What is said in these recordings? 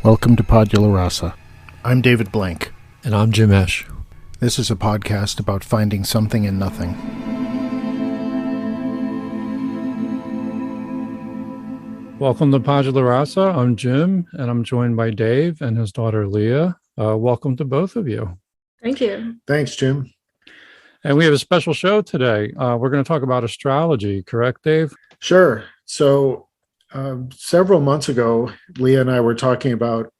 Welcome to Podula Rasa. I'm David Blank. And I'm Jim Esch. This is a podcast about finding something in nothing. Welcome to Podula Rasa. I'm Jim, and I'm joined by Dave and his daughter Leah. Welcome to both of you. Thank you. Thanks, Jim. And we have a special show today. We're going to talk about astrology, correct, Dave? Sure. So several months ago, Leah and I were talking about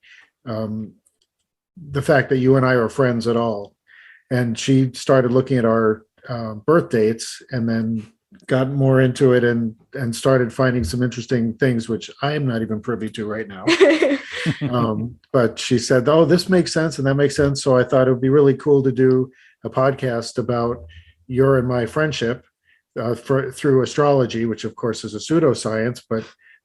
the fact that you and I are friends at all. And she started looking at our birth dates and then got more into it and started finding some interesting things, which I am not even privy to right now. But she said, oh, this makes sense and that makes sense. So I thought it would be really cool to do a podcast about your and my friendship through astrology, which of course is a pseudoscience,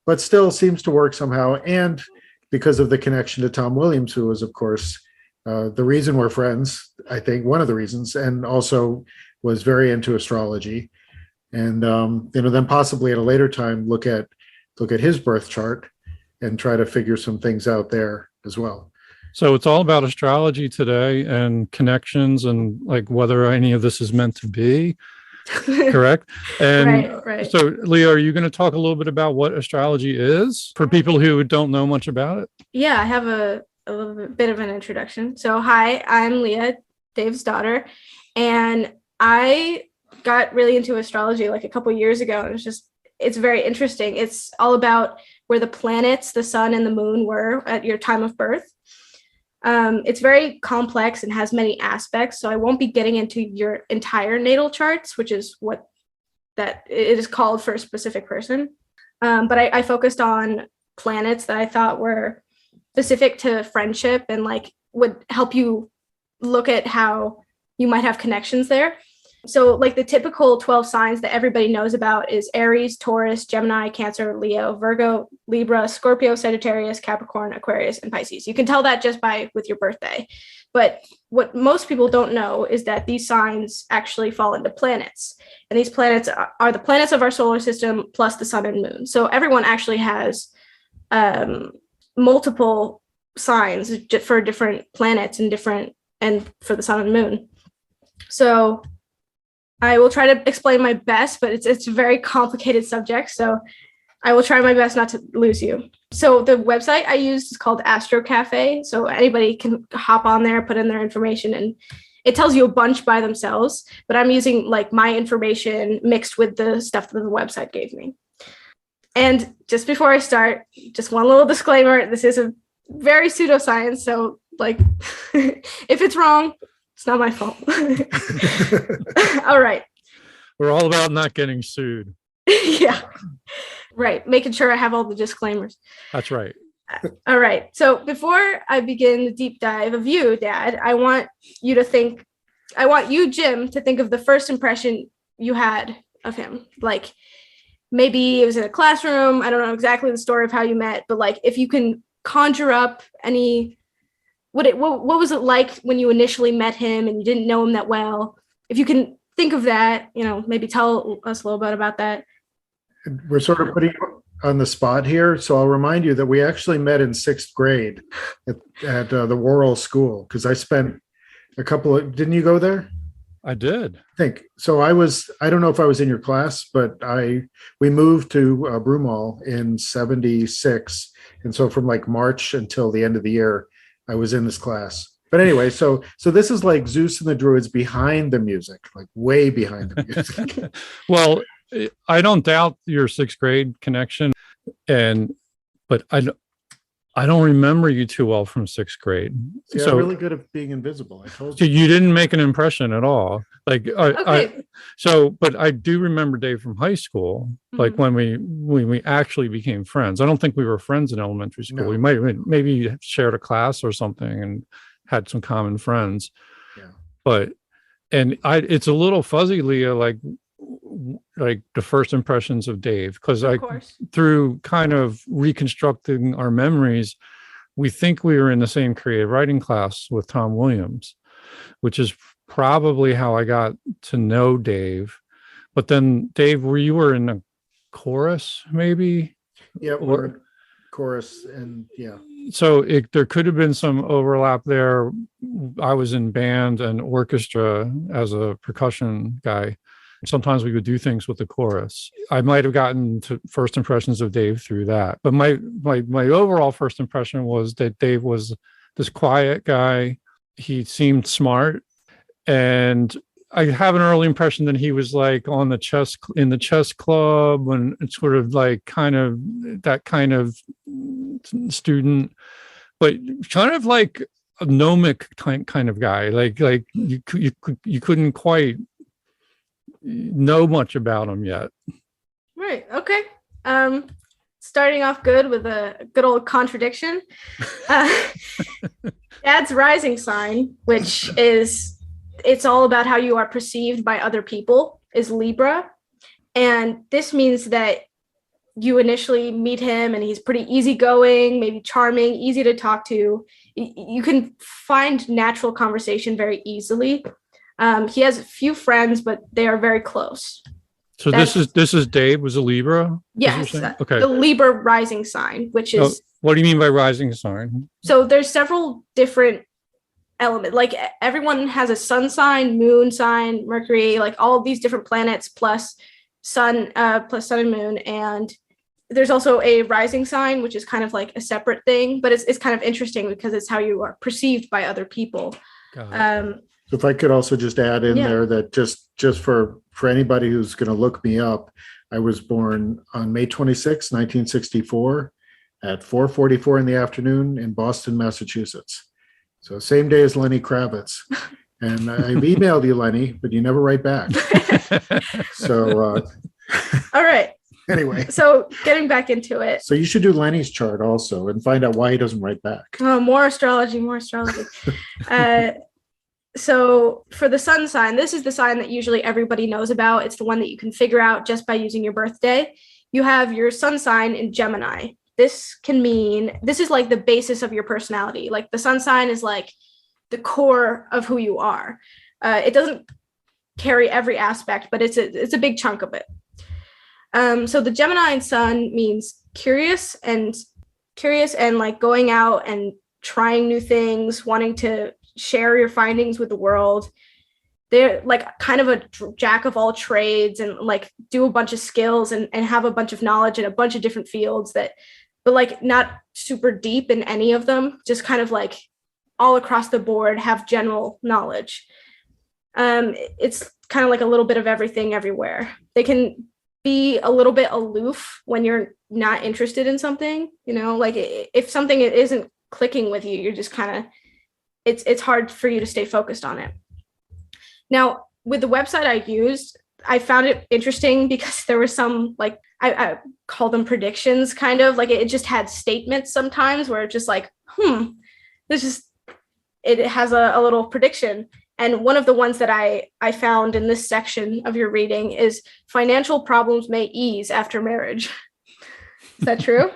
but still seems to work somehow. And because of the connection to Tom Williams, who was, of course, the reason we're friends, I think one of the reasons, and also was very into astrology. And then possibly at a later time look at his birth chart and try to figure some things out there as well. So it's all about astrology today and connections and like whether any of this is meant to be, correct? And right. So Leah, are you going to talk a little bit about what astrology is for people who don't know much about it? Yeah, I have a little bit of an introduction. So hi, I'm Leah, Dave's daughter, and I got really into astrology like a couple years ago, and it's very interesting. It's all about where the planets, the sun and the moon were at your time of birth. It's very complex and has many aspects, so I won't be getting into your entire natal charts, which is what that it is called for a specific person. But I focused on planets that I thought were specific to friendship and like would help you look at how you might have connections there. So like the typical 12 signs that everybody knows about is Aries, Taurus, Gemini, Cancer, Leo, Virgo, Libra, Scorpio, Sagittarius, Capricorn, Aquarius, and Pisces. You can tell that just with your birthday. But what most people don't know is that these signs actually fall into planets. And these planets are the planets of our solar system plus the sun and moon. So everyone actually has multiple signs for different planets and for the sun and moon. So I will try to explain my best, but it's a very complicated subject, so I will try my best not to lose you. So the website I used is called Astro Cafe, so anybody can hop on there, put in their information, and it tells you a bunch by themselves, but I'm using like my information mixed with the stuff that the website gave me. And just before I start, just one little disclaimer, this is a very pseudoscience, so like if it's wrong, it's not my fault. All right. We're all about not getting sued. Yeah. Right. Making sure I have all the disclaimers. That's right. All right. So before I begin the deep dive of you, Dad, I want you, Jim, to think of the first impression you had of him. Like maybe it was in a classroom. I don't know exactly the story of how you met, but like if you can conjure up any... What was it like when you initially met him and you didn't know him that well? If you can think of that, maybe tell us a little bit about that. We're sort of putting you on the spot here. So I'll remind you that we actually met in sixth grade at the Worrell School, because I spent didn't you go there? I did. I think. So I don't know if I was in your class, but we moved to Broomall in 76. And so from like March until the end of the year, I was in this class. But anyway, so this is like Zeus and the Druids behind the music, like way behind the music. Well, I don't doubt your sixth grade connection, but I don't remember you too well from sixth grade. See, so I'm really good at being invisible. I told you. So you didn't make an impression at all. Like okay. But I do remember Dave from high school, like when we actually became friends. I don't think we were friends in elementary school. No. We maybe shared a class or something and had some common friends. Yeah. But it's a little fuzzy, Leah, like the first impressions of Dave, because through kind of reconstructing our memories, we think we were in the same creative writing class with Tom Williams, which is probably how I got to know Dave. But then Dave, you were in a chorus maybe? Yeah, or chorus, and yeah. there could have been some overlap there. I was in band and orchestra as a percussion guy. Sometimes we would do things with the chorus. I might have gotten to first impressions of Dave through that. But my overall first impression was that Dave was this quiet guy. He seemed smart. And I have an early impression that he was like in the chess club, and it's sort of like that kind of student, but kind of like a gnomic kind of guy. Like you couldn't quite know much about him yet. Right. Okay. Starting off good with a good old contradiction. Dad's rising sign, which is, it's all about how you are perceived by other people, is Libra. And this means that you initially meet him and he's pretty easygoing, maybe charming, easy to talk to. You can find natural conversation very easily. He has a few friends, but they are very close. So this is Dave was a Libra? Yes. Okay. The Libra rising sign, which is... what do you mean by rising sign? So there's several different elements. Like everyone has a sun sign, moon sign, Mercury, like all of these different planets plus sun and moon. And there's also a rising sign, which is kind of like a separate thing, but it's kind of interesting because it's how you are perceived by other people. If I could also just add in there that just for anybody who's going to look me up, I was born on May 26, 1964 at 4:44 in the afternoon in Boston, Massachusetts. So same day as Lenny Kravitz. And I've emailed you, Lenny, but you never write back. So all right. Anyway. So getting back into it. So you should do Lenny's chart also and find out why he doesn't write back. Oh, more astrology. So for the sun sign, this is the sign that usually everybody knows about. It's the one that you can figure out just by using your birthday. You have your sun sign in Gemini. This can mean, this is like the basis of your personality. Like the sun sign is like the core of who you are. It doesn't carry every aspect, but it's a big chunk of it. So the Gemini sun means curious and like going out and trying new things, wanting to share your findings with the world. They're like kind of a jack of all trades and like do a bunch of skills and have a bunch of knowledge in a bunch of different fields but like not super deep in any of them, just kind of like all across the board have general knowledge. It's kind of like a little bit of everything everywhere. They can be a little bit aloof when you're not interested in something, like if something isn't clicking with you, you're just kind of, it's hard for you to stay focused on it. Now, with the website I used, I found it interesting because there were some, like, I call them predictions, kind of, like it just had statements sometimes where it's just like, it has a little prediction. And one of the ones that I found in this section of your reading is financial problems may ease after marriage. Is that true?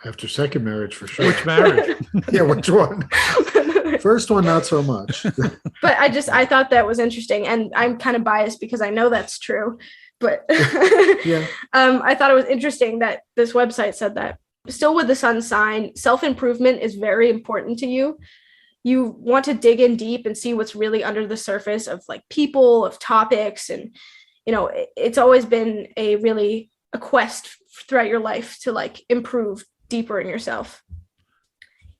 After second marriage, for sure. Which marriage? Yeah, which one? First one, not so much. But I thought that was interesting, and I'm kind of biased because I know that's true. But yeah. I thought it was interesting that this website said that. Still with the sun sign, self-improvement is very important to you. You want to dig in deep and see what's really under the surface of like people, of topics, and it's always been a quest throughout your life to like improve deeper in yourself.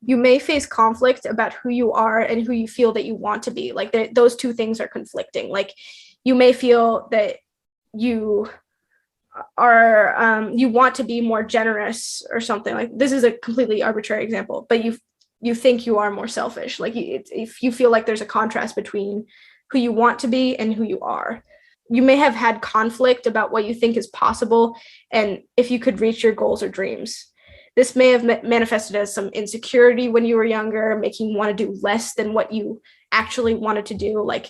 You may face conflict about who you are and who you feel that you want to be. Like those two things are conflicting. Like you may feel that you are you want to be more generous or something. Like this is a completely arbitrary example, but you think you are more selfish. Like if you feel like there's a contrast between who you want to be and who you are. You may have had conflict about what you think is possible and if you could reach your goals or dreams. This may have manifested as some insecurity when you were younger, making you want to do less than what you actually wanted to do, like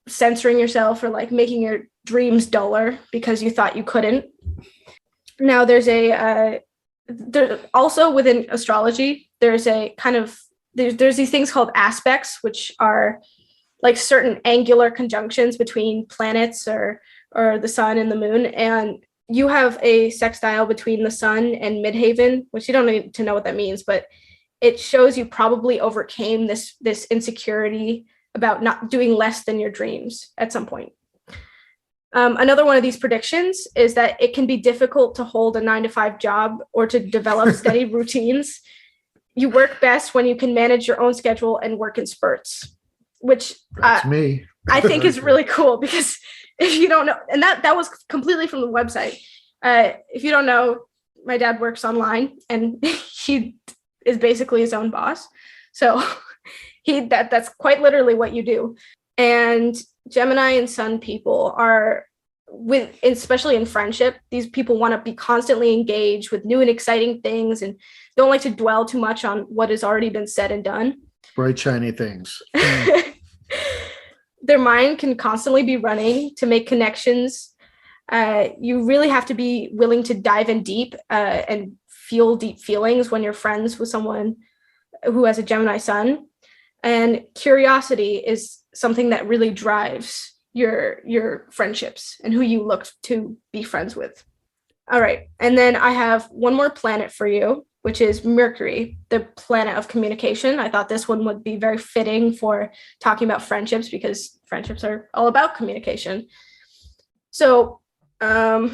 censoring yourself or like making your dreams duller because you thought you couldn't. Now there's also within astrology, there's a kind of, there's these things called aspects, which are like certain angular conjunctions between planets or the sun and the moon. And you have a sextile between the sun and midheaven, which you don't need to know what that means, but it shows you probably overcame this insecurity about not doing less than your dreams at some point. Another one of these predictions is that it can be difficult to hold a 9-to-5 job or to develop steady routines. You work best when you can manage your own schedule and work in spurts, which That's me. I think is really cool, because if you don't know, and that was completely from the website. If you don't know, my dad works online and he is basically his own boss. So that's quite literally what you do. And Gemini and Sun people are, especially in friendship, these people want to be constantly engaged with new and exciting things and don't like to dwell too much on what has already been said and done. Bright, shiny things. Their mind can constantly be running to make connections. You really have to be willing to dive in deep and feel deep feelings when you're friends with someone who has a Gemini sun. And curiosity is something that really drives your friendships and who you look to be friends with. All right. And then I have one more planet for you, which is Mercury, the planet of communication. I thought this one would be very fitting for talking about friendships, because friendships are all about communication. So, okay,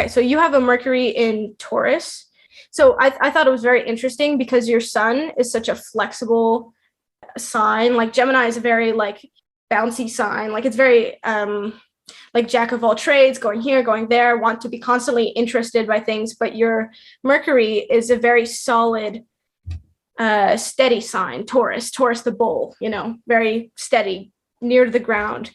so you have a Mercury in Taurus. So I thought it was very interesting because your sun is such a flexible sign. Like Gemini is a very like bouncy sign. Like it's very like jack of all trades, going here, going there, want to be constantly interested by things. But your Mercury is a very solid, steady sign. Taurus the bull, very steady, near to the ground,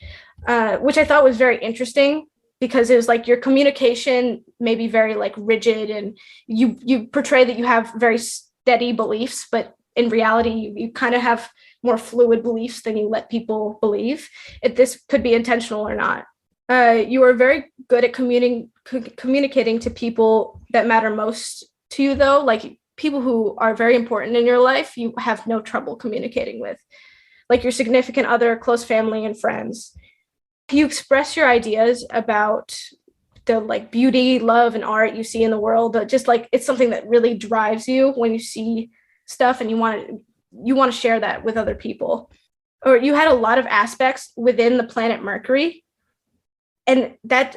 which I thought was very interesting, because it was like your communication may be very like rigid, and you portray that you have very steady beliefs, but in reality, you kind of have more fluid beliefs than you let people believe. If this could be intentional or not. You are very good at communicating to people that matter most to you, though. Like people who are very important in your life, you have no trouble communicating with, like your significant other, close family, and friends. You express your ideas about the like beauty, love, and art you see in the world. Just like it's something that really drives you when you see stuff, and you want to share that with other people. Or you had a lot of aspects within the planet Mercury. And that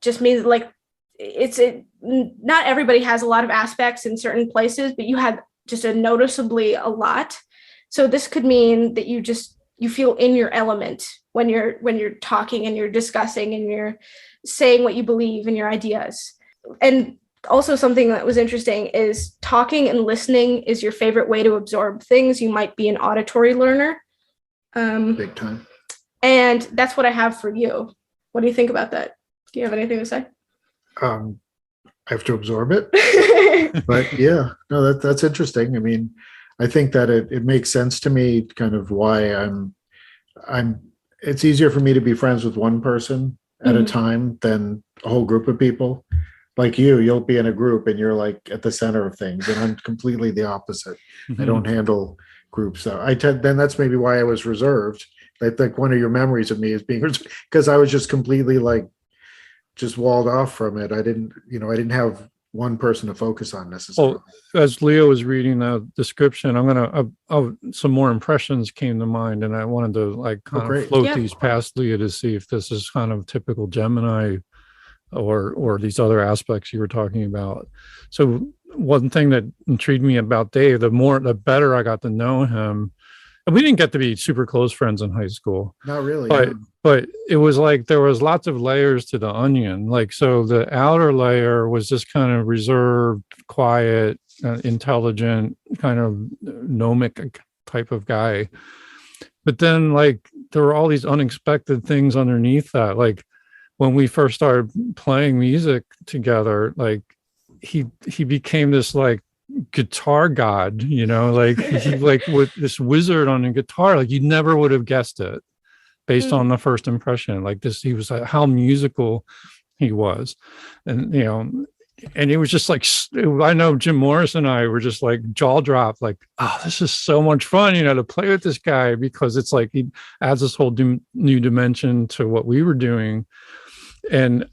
just means like not everybody has a lot of aspects in certain places, but you had just noticeably a lot. So this could mean that you feel in your element when you're talking and you're discussing and you're saying what you believe and your ideas. And also something that was interesting is talking and listening is your favorite way to absorb things. You might be an auditory learner. Big time. And that's what I have for you. What do you think about that? Do you have anything to say? I have to absorb it. But yeah, no, that's interesting. I mean, I think that it makes sense to me kind of why it's easier for me to be friends with one person at a time than a whole group of people. Like you'll be in a group and you're like at the center of things, and I'm completely the opposite. I don't handle groups. So then that's maybe why I was reserved. I think one of your memories of me is being, because I was just completely like just walled off from it. I didn't have one person to focus on necessarily. Well, as Leo was reading the description, some more impressions came to mind, and I wanted to like kind of float these past Leo to see if this is kind of typical Gemini or these other aspects you were talking about. So one thing that intrigued me about Dave, the better I got to know him. And we didn't get to be super close friends in high school. Not really. But it was like there was lots of layers to the onion. Like, so the outer layer was just kind of reserved, quiet, intelligent, kind of gnomic type of guy. But then like there were all these unexpected things underneath that. Like when we first started playing music together, like he became this like guitar god, like he like with this wizard on a guitar. Like you never would have guessed it based on the first impression. Like this, he was like how musical he was, and and it was just like, I know Jim Morris and I were just like jaw dropped, like, oh, this is so much fun, to play with this guy, because it's like he adds this whole new dimension to what we were doing, and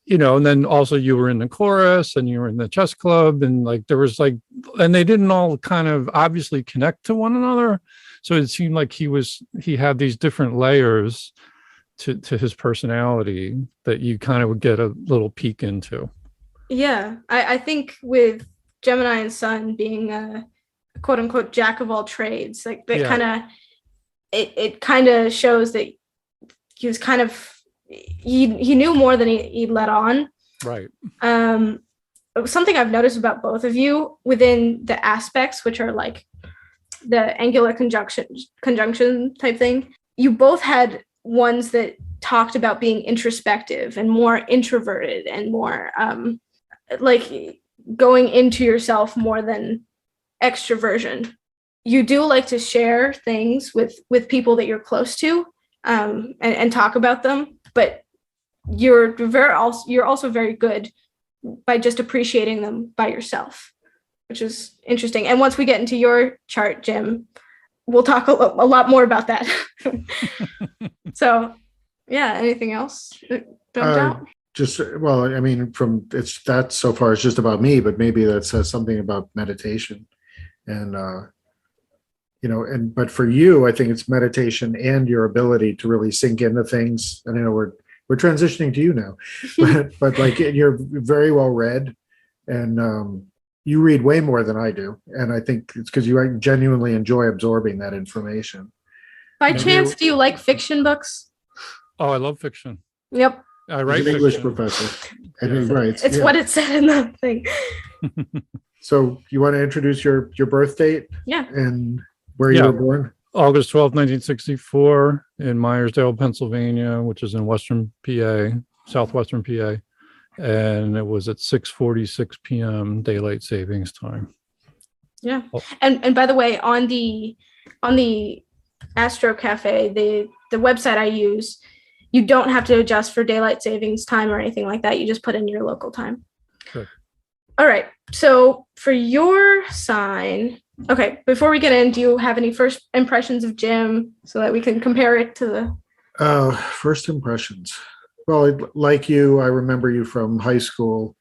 and then also you were in the chorus and you were in the chess club, and like there was like, and they didn't all kind of obviously connect to one another. So it seemed like he had these different layers to his personality that you kind of would get a little peek into. Yeah, I think with Gemini and Sun being a quote unquote jack of all trades, like that kind of it kind of shows that he was kind of he knew more than he let on. Right. Something I've noticed about both of you within the aspects, which are like the angular conjunction type thing, you both had ones that talked about being introspective and more introverted and more like going into yourself more than extroversion. You do like to share things with people that you're close to, and talk about them, but you're also very good by just appreciating them by yourself, which is interesting. And once we get into your chart, Jim, we'll talk a lot more about that. So yeah, anything else jumped out? Just, well, I mean, that so far it's just about me, but maybe that says something about meditation. And but for you, I think it's meditation and your ability to really sink into things. And I know we're transitioning to you now, but like you're very well read, and you read way more than I do. And I think it's because you genuinely enjoy absorbing that information. By chance, do you like fiction books? Oh, I love fiction. Yep. I write He's an English professor, and he writes. It's what it said in the thing. So you want to introduce your birth date? Yeah. And where you were born? August 12th, 1964 in Myersdale, Pennsylvania, which is in western PA, southwestern PA. And it was at 6:46 p.m. daylight savings time. Yeah. And by the way, on the Astro Cafe, the website I use, you don't have to adjust for daylight savings time or anything like that. You just put in your local time. Good. All right. So for your sign, okay, before we get in, do you have any first impressions of Jim so that we can compare it to the... First impressions. Well, like you, I remember you from high school.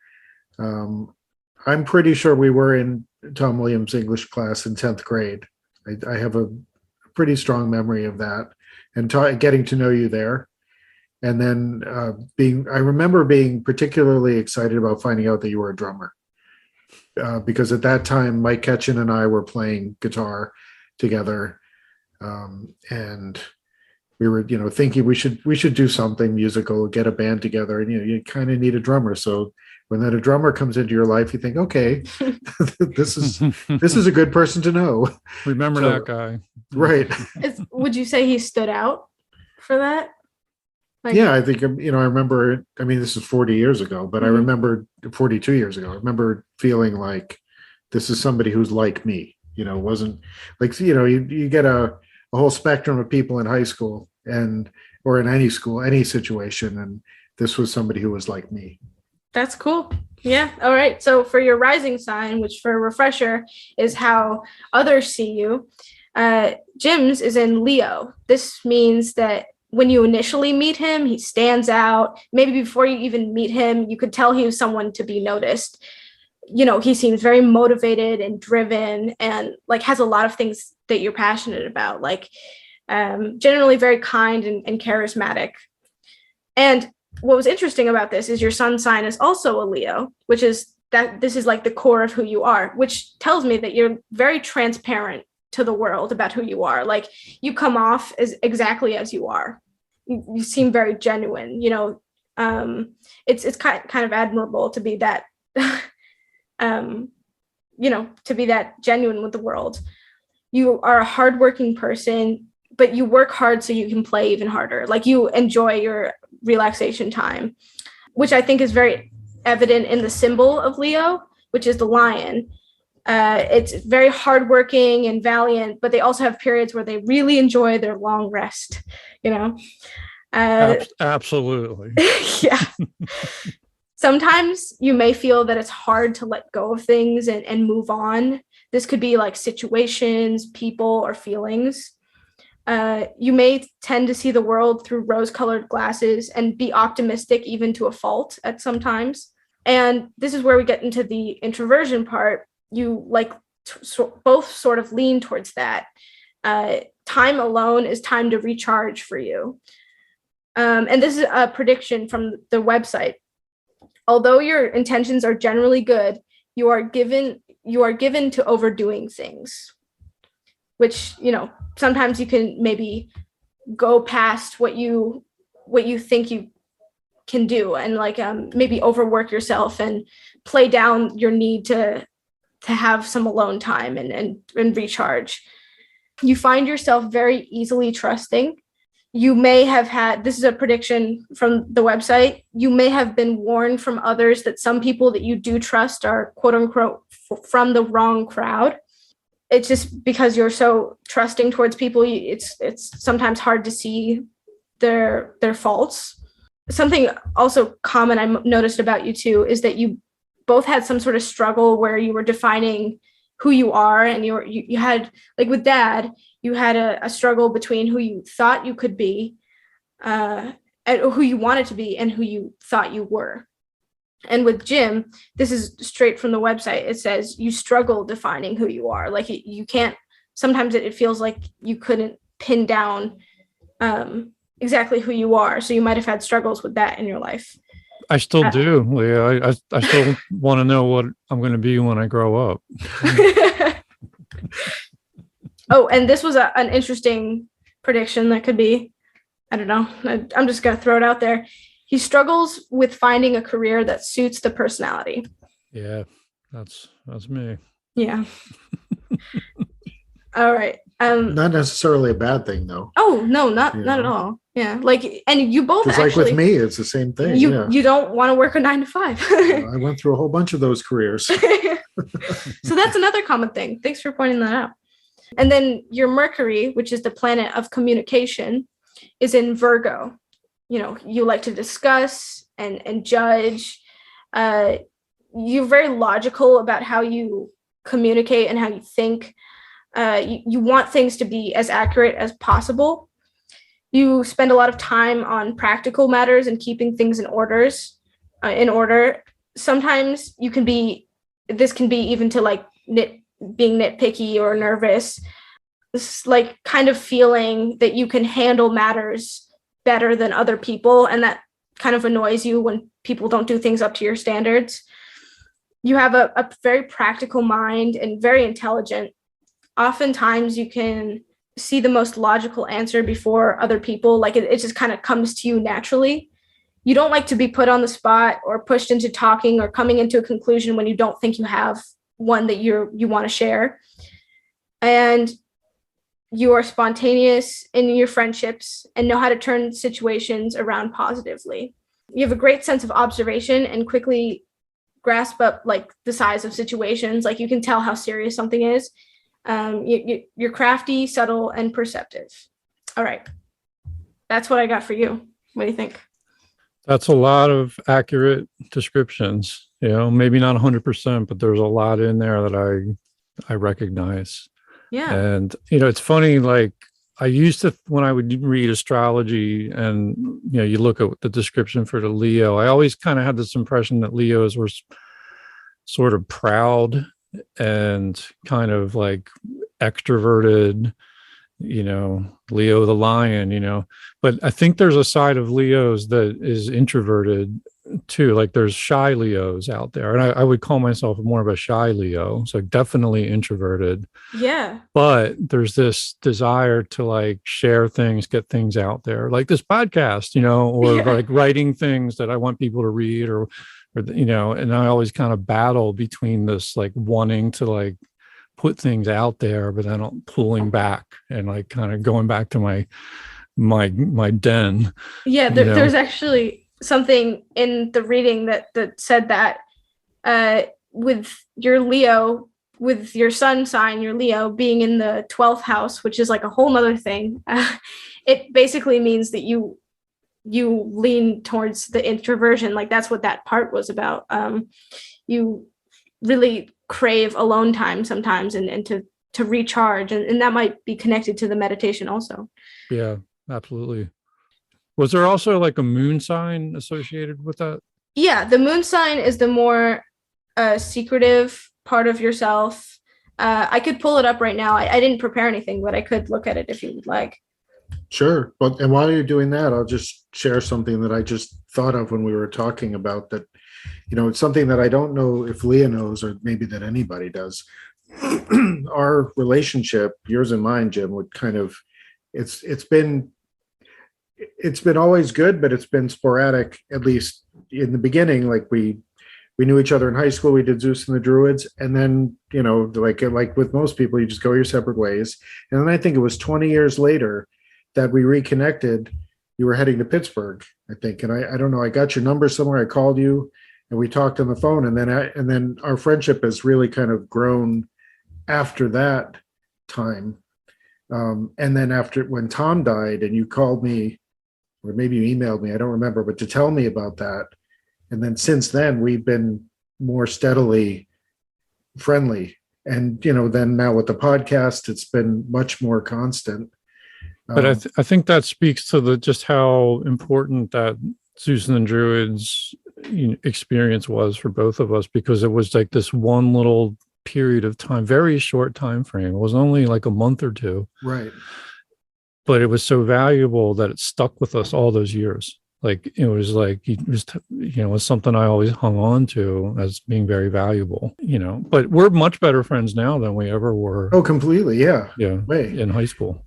I'm pretty sure we were in Tom Williams' English class in 10th grade. I have a pretty strong memory of that, and getting to know you there. And then I remember being particularly excited about finding out that you were a drummer. Because at that time, Mike Ketchen and I were playing guitar together, and we were, thinking we should do something musical, get a band together, and you kind of need a drummer. So when then a drummer comes into your life, you think, okay, this is a good person to know. Remember that guy, right? Would you say he stood out for that? Yeah, I think, I remember, this is 40 years ago, but I remember 42 years ago, I remember feeling like this is somebody who's like me, wasn't like, you get a whole spectrum of people in high school or in any school, any situation. And this was somebody who was like me. That's cool. Yeah. All right. So for your rising sign, which for a refresher is how others see you, Jim's is in Leo. This means that when you initially meet him, he stands out. Maybe before you even meet him, you could tell he was someone to be noticed. He seems very motivated and driven and like has a lot of things that you're passionate about, like generally very kind and charismatic. And what was interesting about this is your sun sign is also a Leo, which is that this is like the core of who you are, which tells me that you're very transparent to the world about who you are. Like you come off as exactly as you are. You seem very genuine, it's kind of admirable to be that, to be that genuine with the world. You are a hardworking person, but you work hard so you can play even harder. Like you enjoy your relaxation time, which I think is very evident in the symbol of Leo, which is the lion. It's very hardworking and valiant, but they also have periods where they really enjoy their long rest, Absolutely. Yeah. Sometimes you may feel that it's hard to let go of things and move on. This could be like situations, people, or feelings. You may tend to see the world through rose-colored glasses and be optimistic even to a fault at some times. And this is where we get into the introversion part. You both sort of lean towards that. Time alone is time to recharge for you. And this is a prediction from the website. Although your intentions are generally good, you are given to overdoing things, which, sometimes you can maybe go past what you think you can do, and maybe overwork yourself and play down your need to have some alone time and recharge. You find yourself very easily trusting. You may have had, this is a prediction from the website, you may have been warned from others that some people that you do trust are quote unquote from the wrong crowd. It's just because you're so trusting towards people, it's sometimes hard to see their faults. Something also common I noticed about you two is that you both had some sort of struggle where you were defining who you are, and you had, like with Dad, you had a struggle between who you thought you could be, and who you wanted to be, and who you thought you were. And with Jim, this is straight from the website. It says you struggle defining who you are. Like you can't. Sometimes it feels like you couldn't pin down exactly who you are. So you might have had struggles with that in your life. I still do, Leah. I still want to know what I'm going to be when I grow up. Oh, and this was an interesting prediction that could be, I don't know. I'm just going to throw it out there. He struggles with finding a career that suits the personality. Yeah, that's me. Yeah. All right. Not necessarily a bad thing, though. Oh no, not at all. Yeah, and you both actually, like with me, it's the same thing. You don't want to work a 9 to 5. I went through a whole bunch of those careers. So that's another common thing. Thanks for pointing that out. And then your Mercury, which is the planet of communication, is in Virgo. You like to discuss and judge. You're very logical about how you communicate and how you think. You want things to be as accurate as possible. You spend a lot of time on practical matters and keeping things in order. Sometimes this can be even to being nitpicky or nervous. This kind of feeling that you can handle matters better than other people, and that kind of annoys you when people don't do things up to your standards. You have a very practical mind and very intelligent. Oftentimes you can see the most logical answer before other people. It just kind of comes to you naturally. You don't like to be put on the spot or pushed into talking or coming into a conclusion when you don't think you have one that you want to share. And you are spontaneous in your friendships and know how to turn situations around positively. You have a great sense of observation and quickly grasp up the size of situations. You can tell how serious something is. You're crafty, subtle, and perceptive. All right. That's what I got for you. What do you think? That's a lot of accurate descriptions. Maybe not 100%, but there's a lot in there that I recognize. Yeah. And, it's funny, I used to, when I would read astrology and, you look at the description for the Leo, I always kind of had this impression that Leos were sort of proud and kind of extroverted, Leo the lion, but I think there's a side of Leos that is introverted too. There's shy Leos out there, and I would call myself more of a shy Leo, so definitely introverted. Yeah. But there's this desire to share things, get things out there, like this podcast, or writing things that I want people to read, or and I always kind of battle between this wanting to put things out there, but then pulling back and kind of going back to my den. Yeah, there's actually something in the reading that said that with your Leo, with your sun sign, your Leo being in the 12th house, which is a whole nother thing. It basically means that you lean towards the introversion. That's what that part was about. You really crave alone time sometimes and to recharge, and that might be connected to the meditation also. Yeah, absolutely. Was there also like a moon sign associated with that? Yeah, the moon sign is the more secretive part of yourself. I could pull it up right now. I didn't prepare anything, but I could look at it if you would like. Sure. But and while you're doing that, I'll just share something that I just thought of when we were talking about that. It's something that I don't know if Leah knows, or maybe that anybody does. Our relationship, yours and mine, Jim, would kind of it's been always good, but it's been sporadic, at least in the beginning. Like we knew each other in high school. We did Zeus and the Druids, and then like with most people, you just go your separate ways. And then I think it was 20 years later that we reconnected. You were heading to Pittsburgh, I think, and I don't know. I got your number somewhere. I called you, and we talked on the phone, and then our friendship has really kind of grown after that time. And then after when Tom died, and you called me, or maybe you emailed me, I don't remember, but to tell me about that. And then since then, we've been more steadily friendly. And, then now with the podcast, it's been much more constant. But I think that speaks to just how important that Zeus and the Druids experience was for both of us, because it was like this one little period of time, very short time frame. It was only like a month or two. Right. But it was so valuable that it stuck with us all those years. Like it was something I always hung on to as being very valuable, but we're much better friends now than we ever were. Oh, completely. Yeah. Yeah. Way. In high school.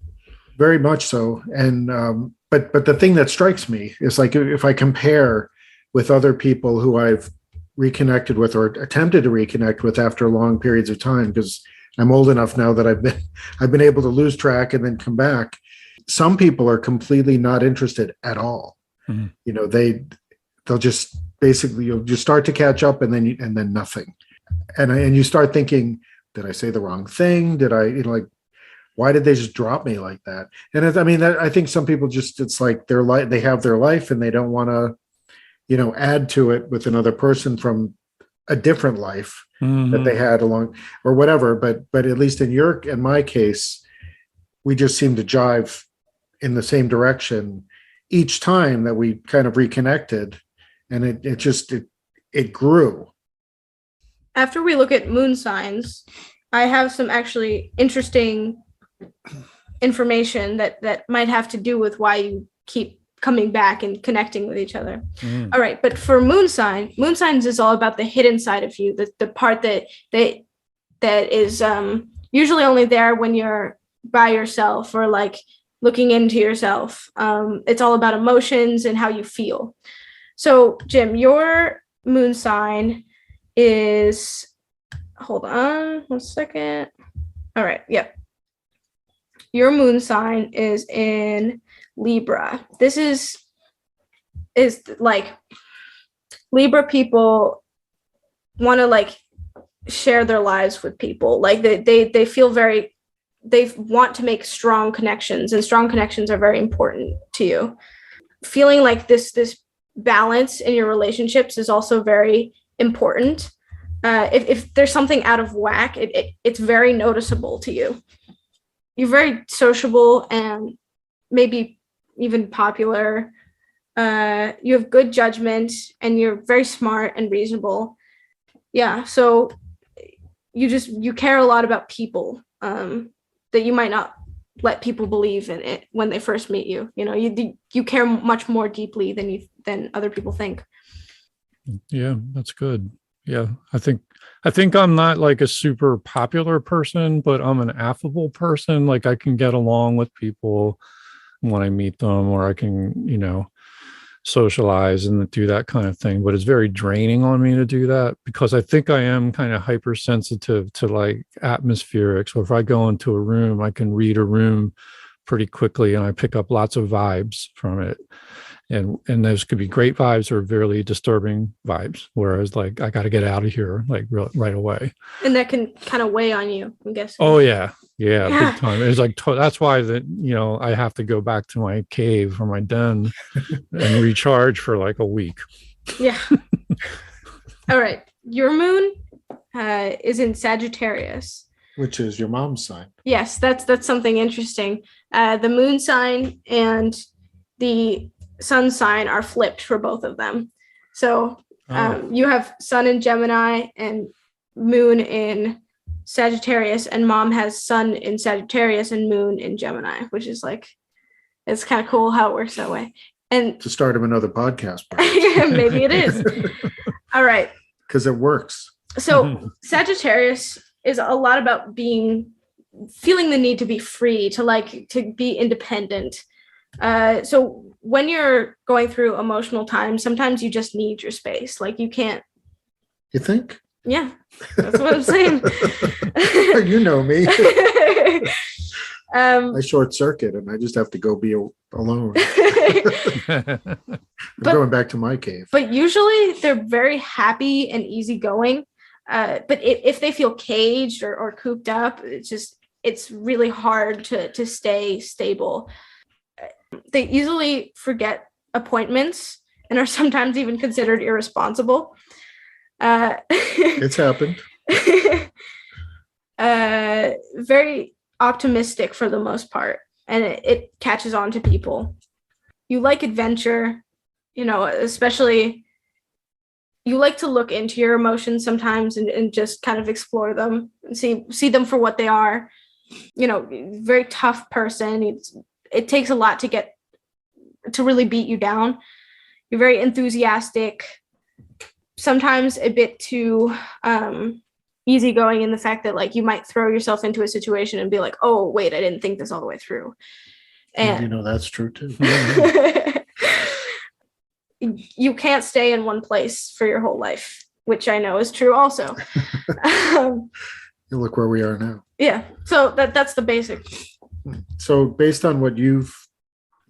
Very much so. And, but the thing that strikes me is like, if I compare with other people who I've reconnected with or attempted to reconnect with after long periods of time, because I'm old enough now that I've been able to lose track and then come back. Some people are completely not interested at all. Mm-hmm. They'll just basically, you'll just start to catch up and then nothing. And you start thinking, did I say the wrong thing? Did I, why did they just drop me like that? And I think some people just, it's like they have their life and they don't want to, add to it with another person from a different life mm-hmm. that they had along or whatever. But at least in my case, we just seem to jive in the same direction each time that we kind of reconnected, and it grew. After we look at moon signs, I have some actually interesting information that might have to do with why you keep coming back and connecting with each other. Mm. All right, but for moon signs is all about the hidden side of you, the part that is usually only there when you're by yourself or like looking into yourself. It's all about emotions and how you feel. So, Jim, your moon sign is, hold on 1 second. All right. Yep. Your moon sign is in Libra. This is like Libra people want to like share their lives with people. Like they feel they want to make strong connections, and strong connections are very important to you. Feeling like this balance in your relationships is also very important. If there's something out of whack, it's very noticeable to you. You're very sociable and maybe even popular. You have good judgment and you're very smart and reasonable. Yeah, so you care a lot about people. That you might not let people believe in it when they first meet you. You care much more deeply than other people think. Yeah, that's good. Yeah, I think I'm not like a super popular person, but I'm an affable person. Like I can get along with people when I meet them, or I can, socialize and do that kind of thing. But it's very draining on me to do that because I think I am kind of hypersensitive to like atmospherics. So if I go into a room, I can read a room pretty quickly and I pick up lots of vibes from it. And those could be great vibes or very disturbing vibes. Whereas like, I got to get out of here like right away. And that can kind of weigh on you, I'm guessing. Oh yeah. Yeah. Big time. It's like, that's why I have to go back to my cave or my den and recharge for like a week. Yeah. All right. Your moon is in Sagittarius. Which is your mom's sign. Yes, that's something interesting. The moon sign and the sun sign are flipped for both of them. So you have sun in Gemini and moon in Sagittarius, and mom has sun in Sagittarius and moon in Gemini, which is like, it's kind of cool how it works that way. And to start him another podcast. Maybe it is. All right. Because it works. So Sagittarius is a lot about feeling the need to be free, to be independent. So when you're going through emotional times, sometimes you just need your space. Like you can't. You think? Yeah, that's what I'm saying. You know me. I short circuit and I just have to go be alone. I'm going back to my cave. But usually they're very happy and easygoing. But if they feel caged or cooped up, it's really hard to stay stable. They easily forget appointments and are sometimes even considered irresponsible. It's happened. Very optimistic for the most part, and it catches on to people. You like adventure, especially you like to look into your emotions sometimes and just kind of explore them and see them for what they are. Very tough person. It takes a lot to really beat you down. You're very enthusiastic, sometimes a bit too easygoing in the fact that like you might throw yourself into a situation and be like, oh wait, I didn't think this all the way through. And that's true too. You can't stay in one place for your whole life, which I know is true also. You look where we are now. Yeah. So that's the basic. So based on what you've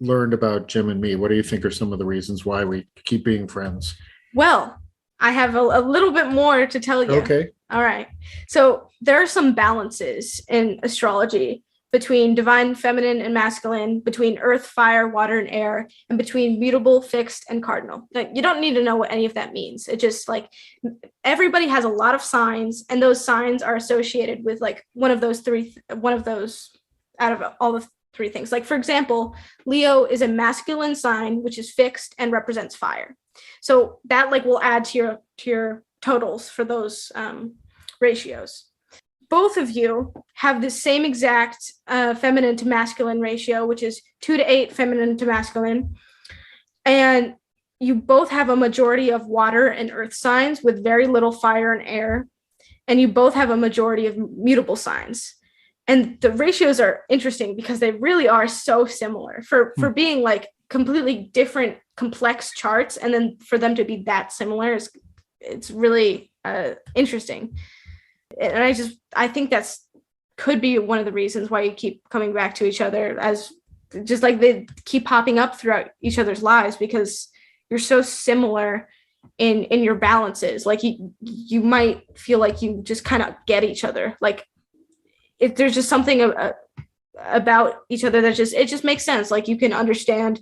learned about Jim and me, what do you think are some of the reasons why we keep being friends? Well, I have a little bit more to tell you. Okay. All right. So there are some balances in astrology between divine feminine and masculine, between earth, fire, water, and air, and between mutable, fixed, and cardinal. Now, you don't need to know what any of that means. It just like everybody has a lot of signs, and those signs are associated with like one of those out of all the three things. Like, for example, Leo is a masculine sign, which is fixed and represents fire. So that like will add to your totals for those ratios. Both of you have the same exact feminine to masculine ratio, which is 2:8 feminine to masculine. And you both have a majority of water and earth signs with very little fire and air. And you both have a majority of mutable signs. And the ratios are interesting because they really are so similar for being like completely different, complex charts. And then for them to be that similar, it's really interesting. And I think that's could be one of the reasons why you keep coming back to each other, as just like they keep popping up throughout each other's lives, because you're so similar in your balances. Like you might feel like you just kind of get each other. Like if there's just something about each other that it just makes sense. Like you can understand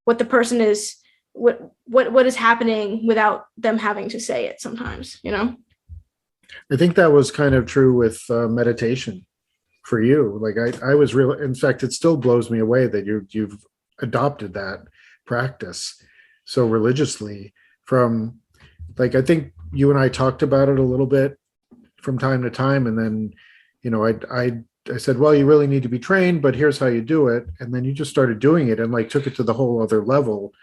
what the person is, what is happening without them having to say it sometimes, I think that was kind of true with meditation for you. Like I was really, in fact, it still blows me away that you've adopted that practice so religiously from, like, I think you and I talked about it a little bit from time to time. And then, I said, well, you really need to be trained, but here's how you do it. And then you just started doing it and like took it to the whole other level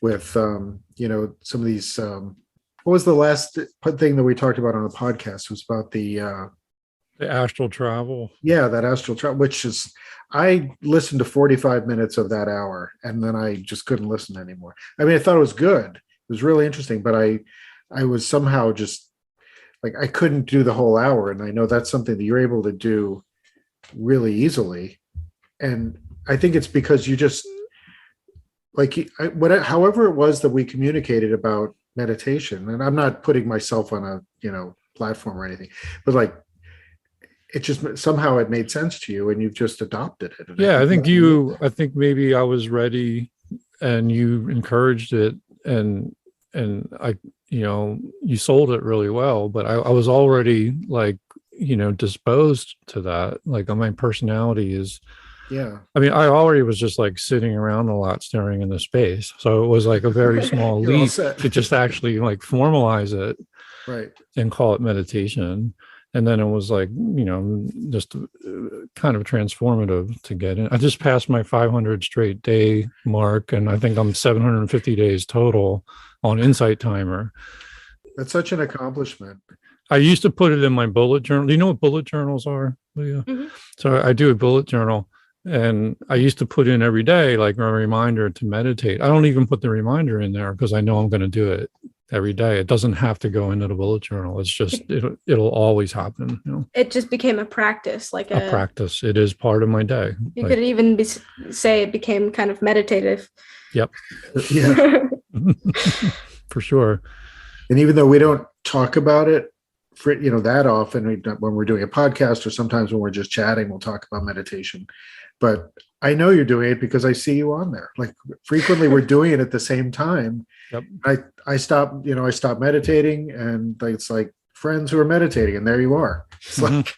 with, some of these, what was the last thing that we talked about on the podcast? It was about the astral travel. Yeah, that astral travel, which is, I listened to 45 minutes of that hour and then I just couldn't listen anymore. I mean, I thought it was good. It was really interesting, but I was somehow just like, I couldn't do the whole hour. And I know that's something that you're able to do really easily. And I think it's because you just like, however it was that we communicated about meditation, and I'm not putting myself on a platform or anything, but like it just somehow it made sense to you and you've just adopted it. Yeah, I think maybe I was ready and you encouraged it, and I you sold it really well, but I was already like disposed to that. Like my personality is, Yeah. I mean, I already was just like sitting around a lot staring into space. So it was like a very small You're all leap set. to just actually like formalize it Right. and call it meditation. And then it was like, just kind of transformative to get in. I just passed my 500 straight day mark, and I think I'm 750 days total on Insight Timer. That's such an accomplishment. I used to put it in my bullet journal. Do you know what bullet journals are, Leah? Mm-hmm. So I do a bullet journal, and I used to put in every day, like a reminder to meditate. I don't even put the reminder in there because I know I'm going to do it every day. It doesn't have to go into the bullet journal. It's just, it'll always happen. It just became a practice, like a practice. It is part of my day. You could even say it became kind of meditative. Yep. Yeah. For sure. And even though we don't talk about it for, that often, when we're doing a podcast or sometimes when we're just chatting, we'll talk about meditation. But I know you're doing it because I see you on there. Like frequently we're doing it at the same time. Yep. I stopped meditating, and it's like friends who are meditating, and there you are. It's like,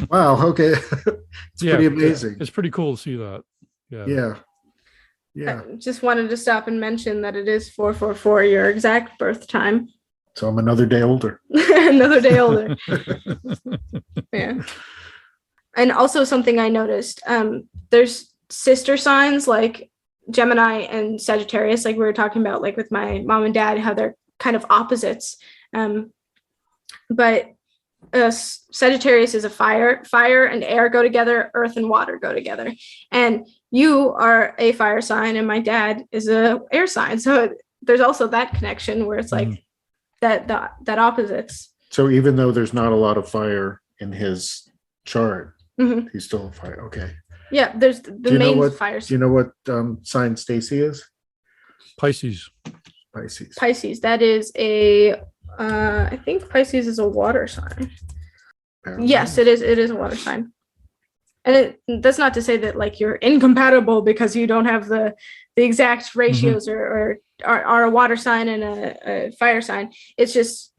wow, okay. It's pretty amazing. It's pretty cool to see that. Yeah. I just wanted to stop and mention that it is 444, your exact birth time. So I'm another day older. Another day older. Yeah. And also something I noticed, there's sister signs like Gemini and Sagittarius, like we were talking about, like with my mom and dad, how they're kind of opposites. But Sagittarius is a fire and air go together, earth and water go together. And you are a fire sign and my dad is a air sign. So there's also that connection where it's like that opposites. So even though there's not a lot of fire in his chart, he's still a fire. Okay. Yeah, there's the main fire. Do you know what sign Stacy is? Pisces. That is I think Pisces is a water sign. Apparently. Yes, it is a water sign. And that's not to say that like you're incompatible because you don't have the exact ratios or are a water sign and a fire sign. It's just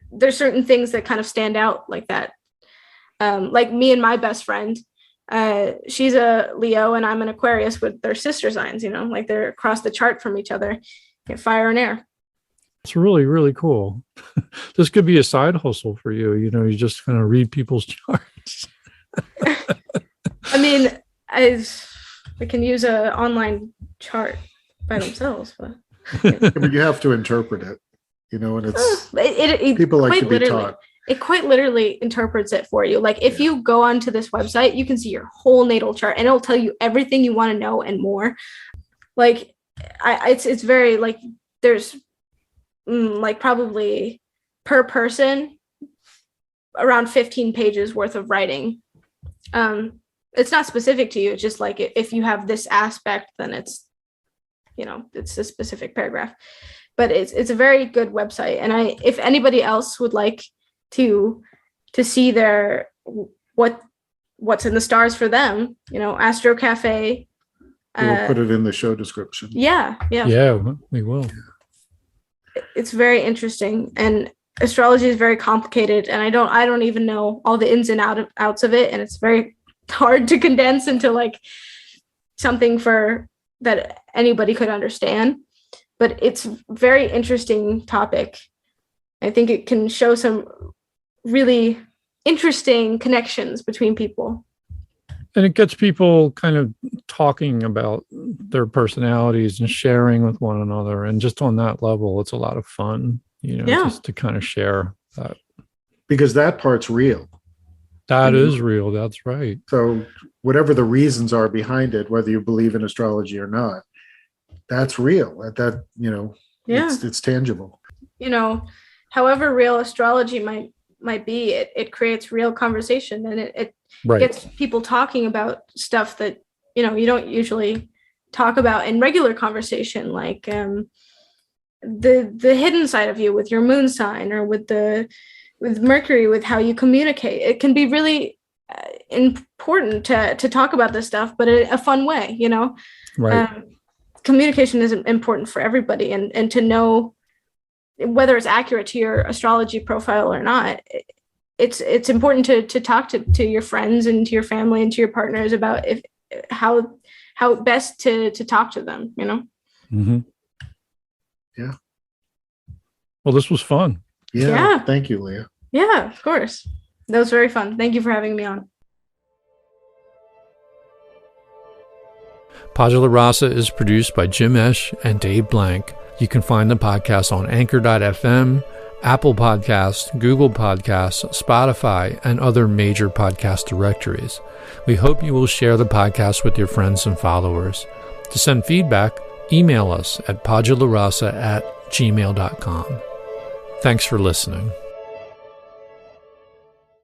there's certain things that kind of stand out like that. Like me and my best friend, she's a Leo and I'm an Aquarius, with their sister signs, like they're across the chart from each other, fire and air. It's really, really cool. This could be a side hustle for you. You just kind of read people's charts. I mean, I can use an online chart by themselves, but you have to interpret it, and it's people like to be taught. It quite literally interprets it for you. Like if you go onto this website, you can see your whole natal chart and it'll tell you everything you want to know and more. Like it's very like there's like probably per person around 15 pages worth of writing. It's not specific to you. It's just like if you have this aspect, then it's a specific paragraph. But it's a very good website. And if anybody else would like to see what's in the stars for them, Astro Cafe. We'll put it in the show description. Yeah, we will. It's very interesting, and astrology is very complicated, and I don't even know all the ins and outs of it, and it's very hard to condense into like something for that anybody could understand. But it's a very interesting topic. I think it can show some really interesting connections between people. And it gets people kind of talking about their personalities and sharing with one another. And just on that level, it's a lot of fun, just to kind of share that. Because that part's real. That is real. That's right. So whatever the reasons are behind it, whether you believe in astrology or not, that's real. It's tangible. However real astrology might be, it creates real conversation, and it gets people talking about stuff that you don't usually talk about in regular conversation, like the hidden side of you with your moon sign, or with Mercury, with how you communicate. It can be really important to talk about this stuff, but in a fun way. Communication is important for everybody, and to know whether it's accurate to your astrology profile or not, it's important to talk to your friends and to your family and to your partners about how best to talk to them, you know? Mm-hmm. Yeah. Well, this was fun. Yeah. Thank you, Leah. Yeah, of course. That was very fun. Thank you for having me on. Padula Rasa is produced by Jim Esch and Dave Blank. You can find the podcast on Anchor.fm, Apple Podcasts, Google Podcasts, Spotify, and other major podcast directories. We hope you will share the podcast with your friends and followers. To send feedback, email us at padularasa@gmail.com. Thanks for listening.